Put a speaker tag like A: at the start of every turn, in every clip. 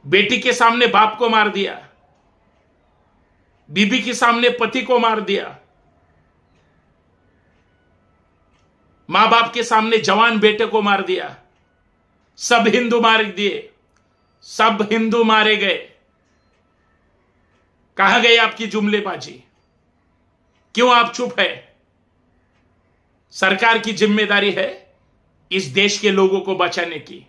A: बेटी के सामने बाप को मार दिया, बीबी के सामने पति को मार दिया, मां बाप के सामने जवान बेटे को मार दिया। सब हिंदू मार दिए, सब हिंदू मारे गए। कहां गई आपकी जुमलेबाजी? क्यों आप चुप है? सरकार की जिम्मेदारी है इस देश के लोगों को बचाने की।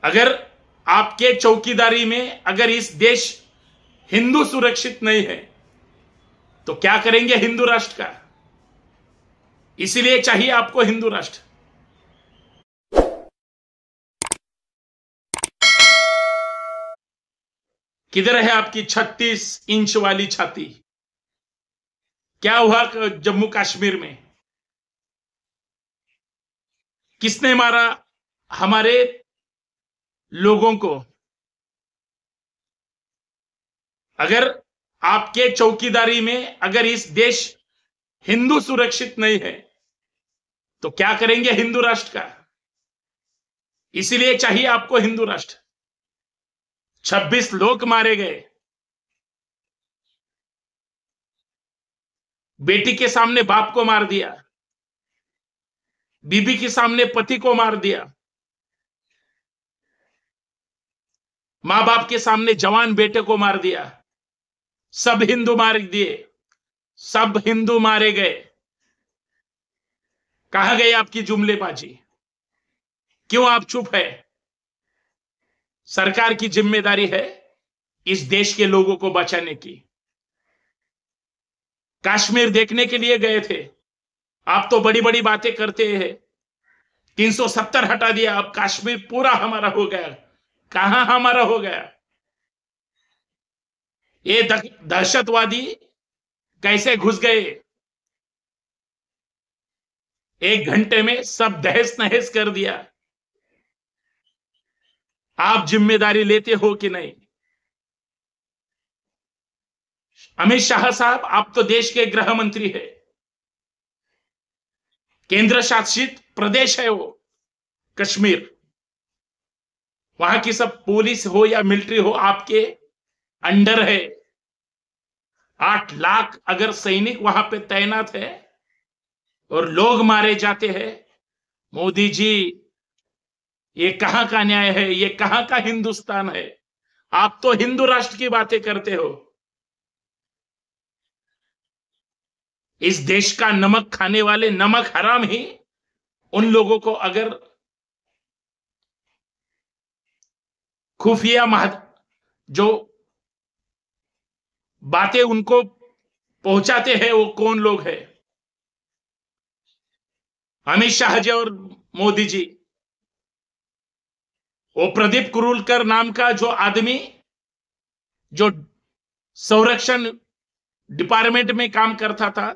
A: अगर आपके चौकीदारी में अगर इस देश हिंदू सुरक्षित नहीं है तो क्या करेंगे हिंदू राष्ट्र का? इसीलिए चाहिए आपको हिंदू राष्ट्र। किधर है आपकी 36 इंच वाली छाती? क्या हुआ जम्मू कश्मीर में? किसने मारा हमारे लोगों को? अगर आपके चौकीदारी में अगर इस देश हिंदू सुरक्षित नहीं है तो क्या करेंगे हिंदू राष्ट्र का? इसीलिए चाहिए आपको हिंदू राष्ट्र। 26 लोग मारे गए, बेटी के सामने बाप को मार दिया, बीबी के सामने पति को मार दिया, मां बाप के सामने जवान बेटे को मार दिया। सब हिंदू मार दिए, सब हिंदू मारे गए। कहां गई आपकी जुमलेबाजी? क्यों आप चुप है? सरकार की जिम्मेदारी है इस देश के लोगों को बचाने की। कश्मीर देखने के लिए गए थे, आप तो बड़ी बड़ी बातें करते हैं। 370 हटा दिया, अब कश्मीर पूरा हमारा हो गया। कहां हमारा हो गया? ये दहशतवादी कैसे घुस गए? 1 घंटे में सब दहस नहस कर दिया। आप जिम्मेदारी लेते हो कि नहीं? अमित शाह साहब, आप तो देश के गृह मंत्री है, केंद्र शासित प्रदेश है वो कश्मीर। वहां की सब पुलिस हो या मिलिट्री हो आपके अंडर है। 8 लाख अगर सैनिक वहां पे तैनात है और लोग मारे जाते हैं, मोदी जी ये कहां का न्याय है? ये कहां का हिंदुस्तान है? आप तो हिंदू राष्ट्र की बातें करते हो। इस देश का नमक खाने वाले नमक हराम ही उन लोगों को अगर खुफिया जो बातें उनको पहुंचाते हैं वो कौन लोग हैं? अमित शाह जी और मोदी जी। वो प्रदीप कुरूलकर नाम का जो आदमी जो संरक्षण डिपार्टमेंट में काम करता था,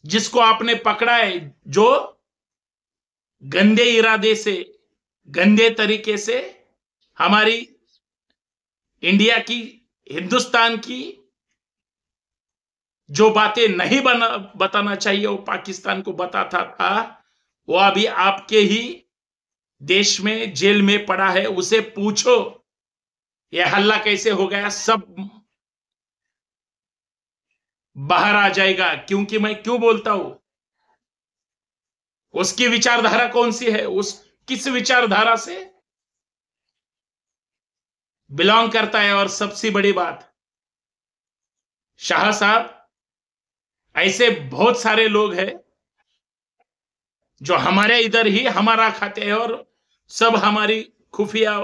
A: जिसको आपने पकड़ा है, जो गंदे इरादे से गंदे तरीके से हमारी इंडिया की हिंदुस्तान की जो बातें नहीं बताना चाहिए वो पाकिस्तान को बताता था, वो अभी आपके ही देश में जेल में पड़ा है। उसे पूछो ये हल्ला कैसे हो गया, सब बाहर आ जाएगा। क्योंकि मैं क्यों बोलता हूं, उसकी विचारधारा कौन सी है, उस किस विचारधारा से बिलोंग करता है। और सबसे बड़ी बात, शाह साहब, ऐसे बहुत सारे लोग हैं जो हमारे इधर ही हमारा खाते हैं और सब हमारी खुफिया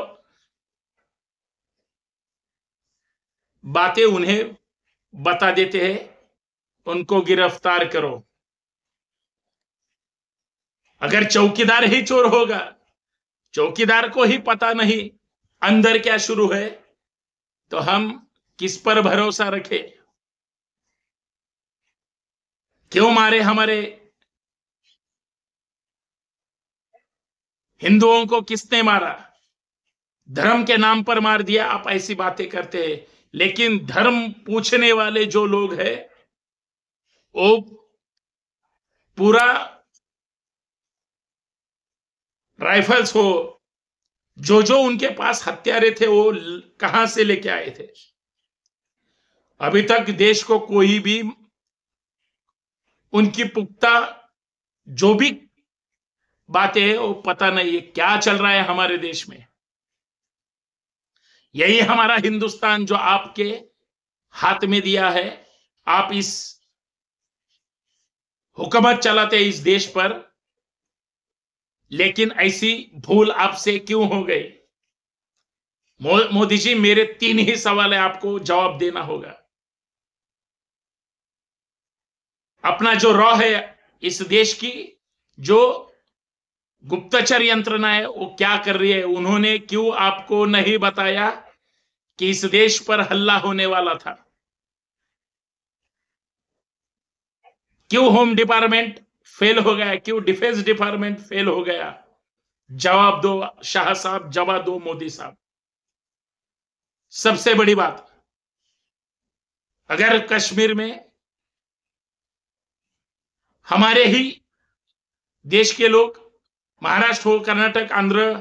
A: बातें उन्हें बता देते हैं। उनको गिरफ्तार करो। अगर चौकीदार ही चोर होगा, चौकीदार को ही पता नहीं अंदर क्या शुरू है, तो हम किस पर भरोसा रखें? क्यों मारे हमारे हिंदुओं को? किसने मारा? धर्म के नाम पर मार दिया। आप ऐसी बातें करते हैं, लेकिन धर्म पूछने वाले जो लोग हैं वो पूरा राइफल्स हो जो जो उनके पास हत्यारे थे वो कहां से लेके आए थे? अभी तक देश को कोई भी उनकी पुख्ता जो भी बातें है वो पता नहीं है क्या चल रहा है हमारे देश में। यही हमारा हिंदुस्तान जो आपके हाथ में दिया है, आप इस हुकूमत चलाते इस देश पर, लेकिन ऐसी भूल आपसे क्यों हो गई? मोदी जी, मेरे 3 ही सवाल है, आपको जवाब देना होगा। अपना जो रॉ है इस देश की, जो गुप्तचर यंत्रणा है वो क्या कर रही है? उन्होंने क्यों आपको नहीं बताया कि इस देश पर हल्ला होने वाला था? क्यों होम डिपार्टमेंट फेल हो गया? क्यों डिफेंस डिपार्टमेंट फेल हो गया? जवाब दो शाह साहब, जवाब दो मोदी साहब। सबसे बड़ी बात, अगर कश्मीर में हमारे ही देश के लोग, महाराष्ट्र हो, कर्नाटक, आंध्र,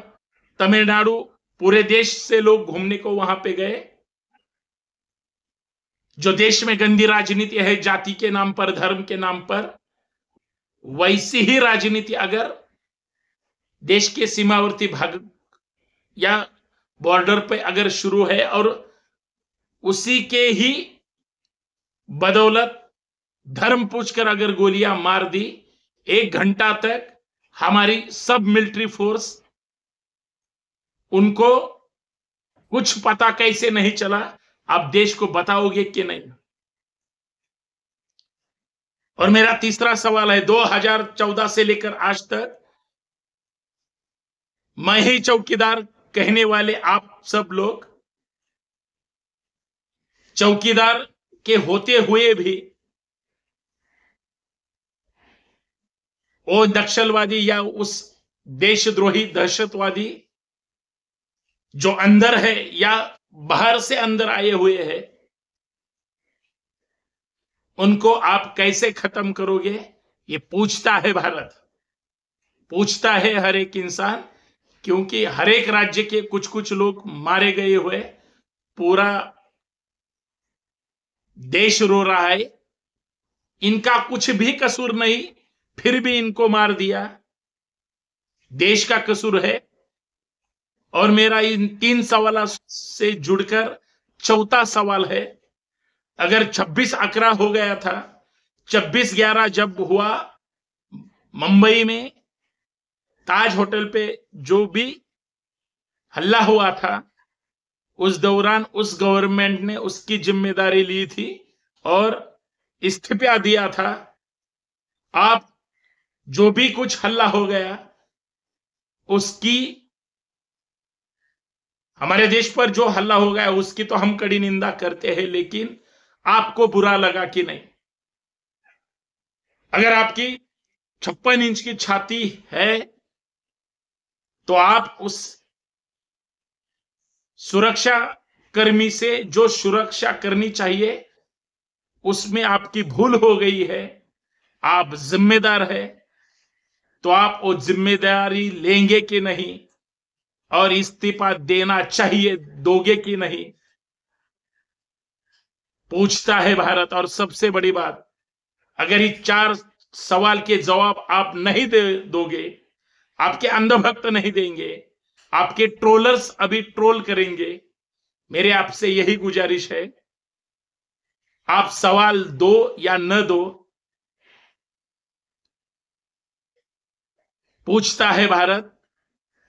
A: तमिलनाडु, पूरे देश से लोग घूमने को वहां पे गए, जो देश में गंदी राजनीति है जाति के नाम पर, धर्म के नाम पर, वैसी ही राजनीति अगर देश के सीमावर्ती भाग या बॉर्डर पे अगर शुरू है, और उसी के ही बदौलत धर्म पूछकर अगर गोलियां मार दी, 1 घंटा तक हमारी सब मिलिट्री फोर्स, उनको कुछ पता कैसे नहीं चला? आप देश को बताओगे कि नहीं? और मेरा तीसरा सवाल है, 2014 से लेकर आज तक मैं ही चौकीदार कहने वाले आप सब लोग, चौकीदार के होते हुए भी वो नक्सलवादी या उस देशद्रोही दहशतवादी जो अंदर है या बाहर से अंदर आए हुए हैं, उनको आप कैसे खत्म करोगे? ये पूछता है भारत, पूछता है हर एक इंसान, क्योंकि हर एक राज्य के कुछ कुछ लोग मारे गए हुए, पूरा देश रो रहा है। इनका कुछ भी कसूर नहीं, फिर भी इनको मार दिया, देश का कसूर है। और मेरा इन 3 सवालों से जुड़कर चौथा सवाल है, अगर 26/11 हो गया था, 26/11 जब हुआ मुंबई में ताज होटल पे जो भी हल्ला हुआ था, उस दौरान उस गवर्नमेंट ने उसकी जिम्मेदारी ली थी और इस्तीफा दिया था। आप जो भी कुछ हल्ला हो गया, उसकी, हमारे देश पर जो हल्ला हो गया उसकी तो हम कड़ी निंदा करते हैं, लेकिन आपको बुरा लगा कि नहीं? अगर आपकी 56 इंच की छाती है तो आप उस सुरक्षा कर्मी से जो सुरक्षा करनी चाहिए उसमें आपकी भूल हो गई है, आप जिम्मेदार है, तो आप वो जिम्मेदारी लेंगे कि नहीं? और इस्तीफा देना चाहिए, दोगे कि नहीं? पूछता है भारत। और सबसे बड़ी बात, अगर ये 4 सवाल के जवाब आप नहीं दे दोगे, आपके अंधभक्त नहीं देंगे, आपके ट्रोलर्स अभी ट्रोल करेंगे, मेरे आपसे यही गुजारिश है, आप सवाल दो या न दो, पूछता है भारत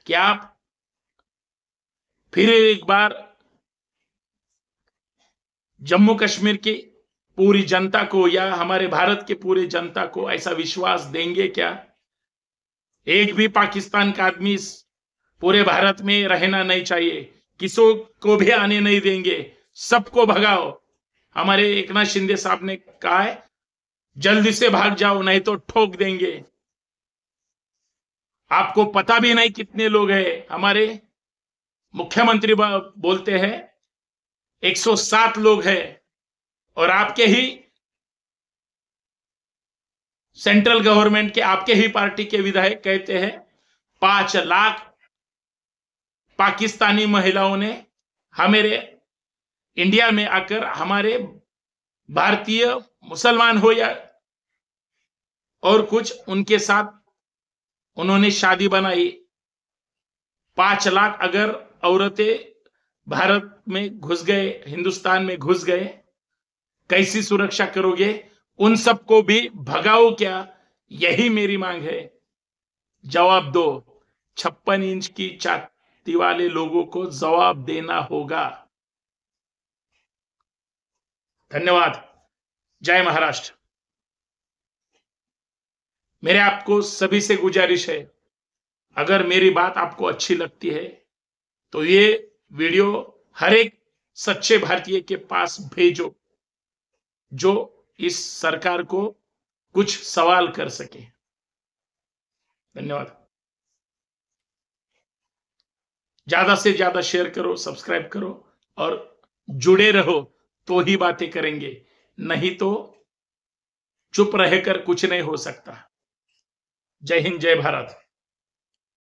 A: कि आप फिर एक बार जम्मू कश्मीर की पूरी जनता को या हमारे भारत के पूरे जनता को ऐसा विश्वास देंगे क्या? एक भी पाकिस्तान का आदमी इस पूरे भारत में रहना नहीं चाहिए, किसी को भी आने नहीं देंगे, सबको भगाओ। हमारे एकनाथ शिंदे साहब ने कहा है, जल्दी से भाग जाओ नहीं तो ठोक देंगे। आपको पता भी नहीं कितने लोग हैं। हमारे मुख्यमंत्री बोलते हैं 107 लोग हैं, और आपके ही सेंट्रल गवर्नमेंट के, आपके ही पार्टी के विधायक कहते हैं 5 लाख पाकिस्तानी महिलाओं ने हमारे इंडिया में आकर हमारे भारतीय मुसलमान हो या और कुछ उनके साथ उन्होंने शादी बनाई। 5 लाख अगर औरतें भारत में घुस गए, हिंदुस्तान में घुस गए, कैसी सुरक्षा करोगे? उन सबको भी भगाओ क्या? यही मेरी मांग है। जवाब दो। 56 इंच की छाती वाले लोगों को जवाब देना होगा। धन्यवाद। जय महाराष्ट्र। मेरे आपको सभी से गुजारिश है, अगर मेरी बात आपको अच्छी लगती है तो ये वीडियो हर एक सच्चे भारतीय के पास भेजो जो इस सरकार को कुछ सवाल कर सके। धन्यवाद। ज्यादा से ज्यादा शेयर करो, सब्सक्राइब करो और जुड़े रहो, तो ही बातें करेंगे, नहीं तो चुप रहकर कुछ नहीं हो सकता। जय हिंद, जय भारत।